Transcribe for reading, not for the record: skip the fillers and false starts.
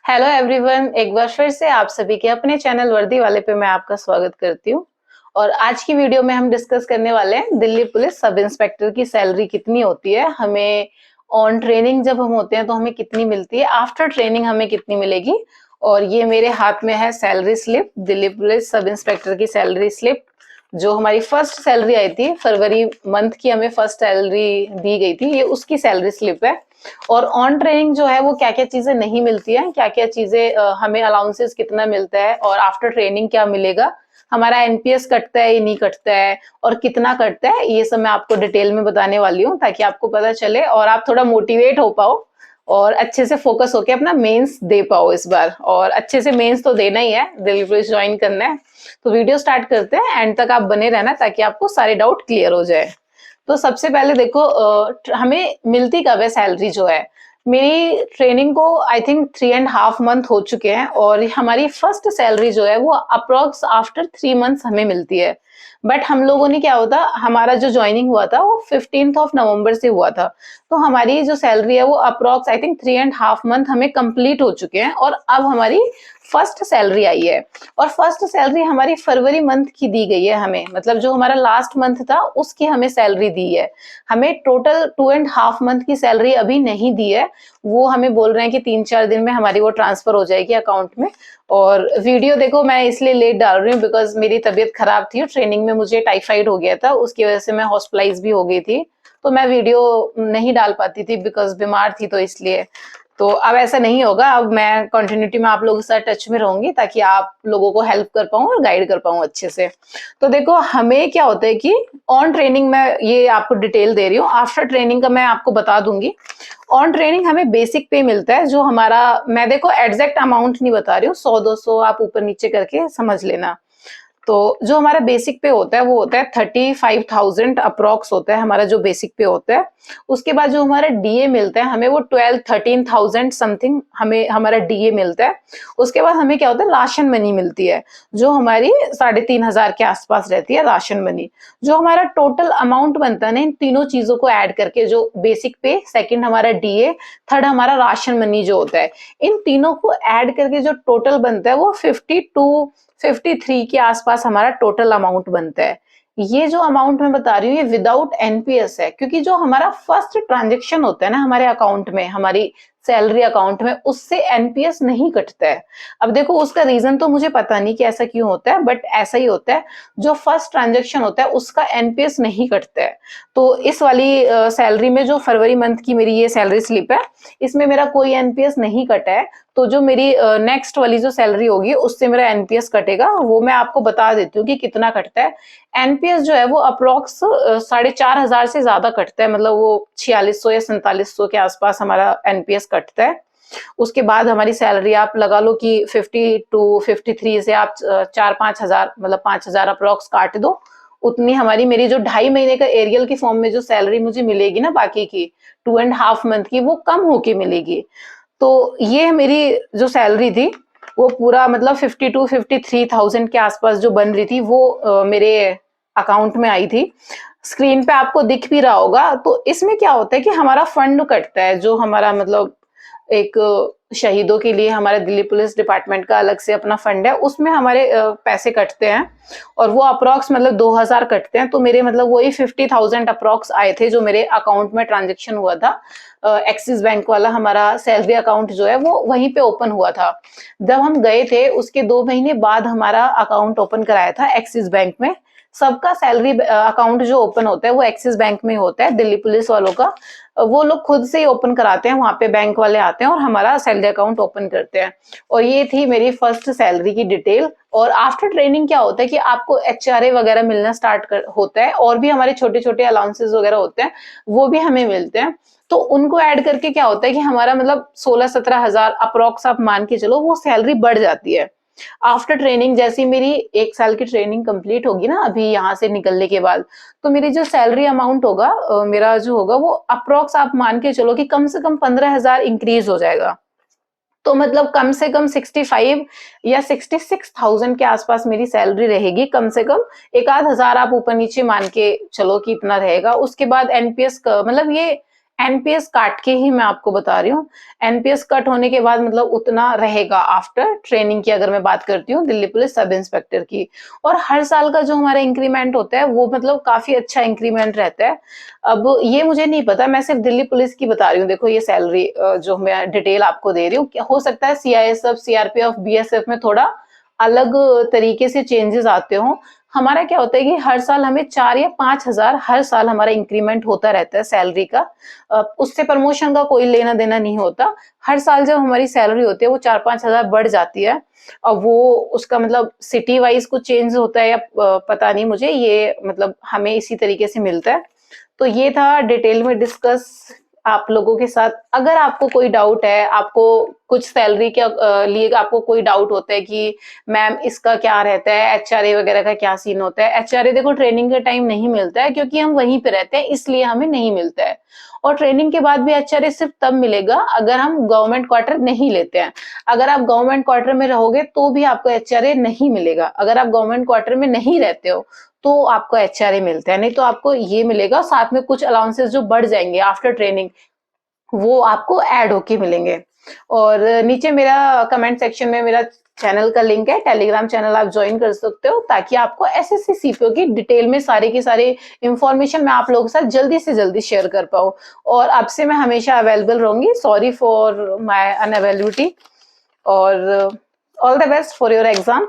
Hello everyone, एक बार फिर से आप सभी के अपने चैनल वर्दी वाले पे मैं आपका स्वागत करती हूँ। और आज की वीडियो में हम डिस्कस करने वाले हैं दिल्ली पुलिस सब इंस्पेक्टर की सैलरी कितनी होती है, हमें ऑन ट्रेनिंग जब हम होते हैं तो हमें कितनी मिलती है, आफ्टर ट्रेनिंग हमें कितनी मिलेगी। और ये मेरे हाथ में है salary slip, Delhi police sub inspector की सैलरी स्लिप। जो हमारी फर्स्ट सैलरी आई थी फरवरी मंथ की, हमें फर्स्ट सैलरी दी गई थी, ये उसकी सैलरी स्लिप है। और ऑन ट्रेनिंग जो है वो क्या क्या चीजें नहीं मिलती है, क्या क्या चीजें हमें अलाउंसेस कितना मिलता है और आफ्टर ट्रेनिंग क्या मिलेगा, हमारा एनपीएस कटता है या नहीं कटता है और कितना कटता है, ये सब मैं आपको डिटेल में बताने वाली हूँ ताकि आपको पता चले और आप थोड़ा मोटिवेट हो पाओ और अच्छे से फोकस होके अपना मेंस दे पाओ इस बार। और अच्छे से मेंस तो देना ही है, दिल्ली पुलिस ज्वाइन करना है। तो वीडियो स्टार्ट करते हैं, एंड तक आप बने रहना ताकि आपको सारे डाउट क्लियर हो जाए। तो सबसे पहले देखो, हमें मिलती कब है सैलरी जो है। मेरी ट्रेनिंग को आई थिंक 3.5 मंथ हो चुके हैं और हमारी फर्स्ट सैलरी जो है वो अप्रोक्स आफ्टर 3 मंथ्स हमें मिलती है। बट हम लोगों ने क्या होता, हमारा जो ज्वाइनिंग हुआ था वो 15 नवंबर से हुआ था। तो हमारी जो सैलरी है वो अप्रोक्स आई थिंक 3.5 मंथ हमें कंप्लीट हो चुके हैं और अब हमारी फर्स्ट सैलरी आई है। और फर्स्ट सैलरी हमारी फरवरी मंथ की दी गई है हमें, मतलब जो हमारा लास्ट मंथ था उसकी हमें सैलरी दी है। हमें टोटल 2.5 मंथ की सैलरी अभी नहीं दी है। वो हमें बोल रहे हैं कि 3-4 दिन में हमारी वो ट्रांसफर हो जाएगी अकाउंट में। और वीडियो देखो मैं इसलिए लेट डाल रही हूँ बिकॉज मेरी तबीयत खराब थी, ट्रेनिंग में मुझे टाइफाइड हो गया था, उसकी वजह से मैं हॉस्पिटलाइज भी हो गई थी। तो मैं वीडियो नहीं डाल पाती थी बिकॉज बीमार थी, तो इसलिए। तो अब ऐसा नहीं होगा, अब मैं कंटिन्यूटी में आप लोगों के साथ टच में रहूंगी ताकि आप लोगों को हेल्प कर पाऊं और गाइड कर पाऊं अच्छे से। तो देखो हमें क्या होता है कि ऑन ट्रेनिंग में ये आपको डिटेल दे रही हूँ, आफ्टर ट्रेनिंग का मैं आपको बता दूंगी। ऑन ट्रेनिंग हमें बेसिक पे मिलता है, जो हमारा, मैं देखो एग्जैक्ट अमाउंट नहीं बता रही हूँ, 100-200 आप ऊपर नीचे करके समझ लेना। तो जो हमारा बेसिक पे होता है वो होता है 35,000 अप्रोक्स होता है हमारा जो बेसिक पे होता है। उसके बाद जो हमारा डीए मिलता है हमें वो 12-13,000 समथिंग हमें हमारा डीए मिलता है। उसके बाद हमें क्या होता है, राशन मनी मिलती है जो हमारी 3,500 के आसपास रहती है राशन मनी। जो हमारा टोटल अमाउंट बनता है ना इन तीनों चीजों को ऐड करके, जो बेसिक पे, सेकंड हमारा डीए, थर्ड हमारा राशन मनी जो होता है, इन तीनों को ऐड करके जो टोटल बनता है वो 52-53 के आसपास हमारा टोटल अमाउंट बनता है। ये जो अमाउंट मैं बता रही हूँ ये विदाउट एनपीएस है, क्योंकि जो हमारा फर्स्ट ट्रांजेक्शन होता है ना हमारे अकाउंट में, हमारी सैलरी अकाउंट में, उससे एनपीएस नहीं कटता है। अब देखो उसका रीजन तो मुझे पता नहीं कि ऐसा क्यों होता है, बट ऐसा ही होता है। जो फर्स्ट ट्रांजेक्शन होता है उसका एनपीएस नहीं कटता है। तो इस वाली सैलरी में जो फरवरी मंथ की मेरी ये सैलरी स्लिप है, इसमें मेरा कोई एनपीएस नहीं कटा है। तो जो मेरी नेक्स्ट वाली जो सैलरी होगी उससे मेरा एनपीएस कटेगा, वो मैं आपको बता देती हूँ कि कितना कटता है। एनपीएस जो है वो अप्रोक्स 4,500 से ज्यादा कटता है, मतलब वो 4600 या 4700 के आसपास हमारा एनपीएस कटता है। उसके बाद हमारी सैलरी आप लगा लो कि 52-53 से आप 4-5 हजार, मतलब 5,000 अप्रोक्स काट दो। उतनी हमारी, मेरी जो 2.5 महीने का एरियल की फॉर्म में जो सैलरी मुझे मिलेगी ना बाकी की 2.5 मंथ की, वो कम होके मिलेगी। तो ये मेरी जो सैलरी थी वो पूरा मतलब 52-53,000 के आसपास जो बन रही थी वो मेरे अकाउंट में आई थी। स्क्रीन पे आपको दिख भी रहा होगा। तो इसमें क्या होता है कि हमारा फंड कटता है, जो हमारा मतलब एक शहीदों के लिए हमारे दिल्ली पुलिस डिपार्टमेंट का अलग से अपना फंड है, उसमें हमारे पैसे कटते हैं। और वो अप्रोक्स मतलब 2,000 कटते हैं। तो मेरे मतलब वही 50,000 अप्रोक्स आए थे जो मेरे अकाउंट में ट्रांजेक्शन हुआ था। एक्सिस बैंक वाला हमारा सैलरी अकाउंट जो है वो वहीं पे ओपन हुआ था। जब हम गए थे उसके 2 महीने बाद हमारा अकाउंट ओपन कराया था एक्सिस बैंक में। सबका सैलरी अकाउंट जो ओपन होता है वो एक्सिस बैंक में होता है, दिल्ली पुलिस वालों का। वो लोग खुद से ही ओपन कराते हैं, वहां पे बैंक वाले आते हैं और हमारा सैलरी अकाउंट ओपन करते हैं। और ये थी मेरी फर्स्ट सैलरी की डिटेल। और आफ्टर ट्रेनिंग क्या होता है कि आपको एचआरए वगैरह मिलना होता है, और भी हमारे छोटे छोटे अलाउंसेस वगैरह होते हैं, वो भी हमें मिलते हैं। तो उनको ऐड करके क्या होता है कि हमारा मतलब 16-17 हजार अप्रोक्स आप मान के चलो, वो सैलरी बढ़ जाती है। आफ्टर ट्रेनिंग, जैसी मेरी 1 साल की ट्रेनिंग कंप्लीट होगी ना अभी यहाँ से निकलने के बाद, तो मेरी जो सैलरी अमाउंट होगा, मेरा जो होगा वो अप्रोक्स आप मान के चलो कि कम से कम 15,000 इंक्रीज हो जाएगा। तो मतलब कम से कम 65 या 66,000 के आसपास मेरी सैलरी रहेगी कम से कम। एक आध हजार आप ऊपर नीचे मान के चलो कि इतना रहेगा। उसके बाद एनपीएस का मतलब ये एनपीएस काट के ही मैं आपको बता रही हूँ। एनपीएस कट होने के बाद मतलब उतना रहेगा आफ्टर ट्रेनिंग की, अगर मैं बात करती हूँ दिल्ली पुलिस सब इंस्पेक्टर की। और हर साल का जो हमारा इंक्रीमेंट होता है वो मतलब काफी अच्छा इंक्रीमेंट रहता है। अब ये मुझे नहीं पता, मैं सिर्फ दिल्ली पुलिस की बता रही हूँ। देखो ये सैलरी जो मैं डिटेल आपको दे रही हूँ, हो सकता है सीआईएसएफ, सीआरपीएफ, बीएसएफ में थोड़ा अलग तरीके से चेंजेस आते हों। हमारा क्या होता है कि हर साल हमें 4 या 5,000 हर साल हमारा इंक्रीमेंट होता रहता है सैलरी का। उससे प्रमोशन का कोई लेना देना नहीं होता। हर साल जब हमारी सैलरी होती है वो 4-5 हजार बढ़ जाती है। और वो उसका मतलब सिटी वाइज कुछ चेंज होता है या पता नहीं मुझे, ये मतलब हमें इसी तरीके से मिलता है। तो ये था डिटेल में डिस्कस आप लोगों के साथ। अगर आपको कोई डाउट है, आपको कुछ सैलरी के लिए आपको कोई डाउट होता है कि मैम इसका क्या रहता है, एचआरए वगैरह का क्या सीन होता है। एचआरए देखो ट्रेनिंग के टाइम नहीं मिलता है क्योंकि हम वहीं पे रहते हैं, इसलिए हमें नहीं मिलता है। और ट्रेनिंग के बाद भी एचआरए सिर्फ तब मिलेगा अगर हम गवर्नमेंट क्वार्टर नहीं लेते हैं। अगर आप गवर्नमेंट क्वार्टर में रहोगे तो भी आपको एचआरए नहीं मिलेगा। अगर आप गवर्नमेंट क्वार्टर में नहीं रहते हो तो आपको एचआरए मिलता है, नहीं तो आपको ये मिलेगा। साथ में कुछ अलाउंसेस जो बढ़ जाएंगे आफ्टर ट्रेनिंग वो आपको ऐड होके मिलेंगे। और नीचे मेरा कमेंट सेक्शन में मेरा चैनल का लिंक है, टेलीग्राम चैनल आप ज्वाइन कर सकते हो, ताकि आपको एसएससी सीपीओ की डिटेल में सारे की सारे इंफॉर्मेशन मैं आप लोगों के साथ जल्दी से जल्दी शेयर कर पाऊँ। और अब से मैं हमेशा अवेलेबल रहूंगी। Sorry for my unavailability. और all the best for your exam.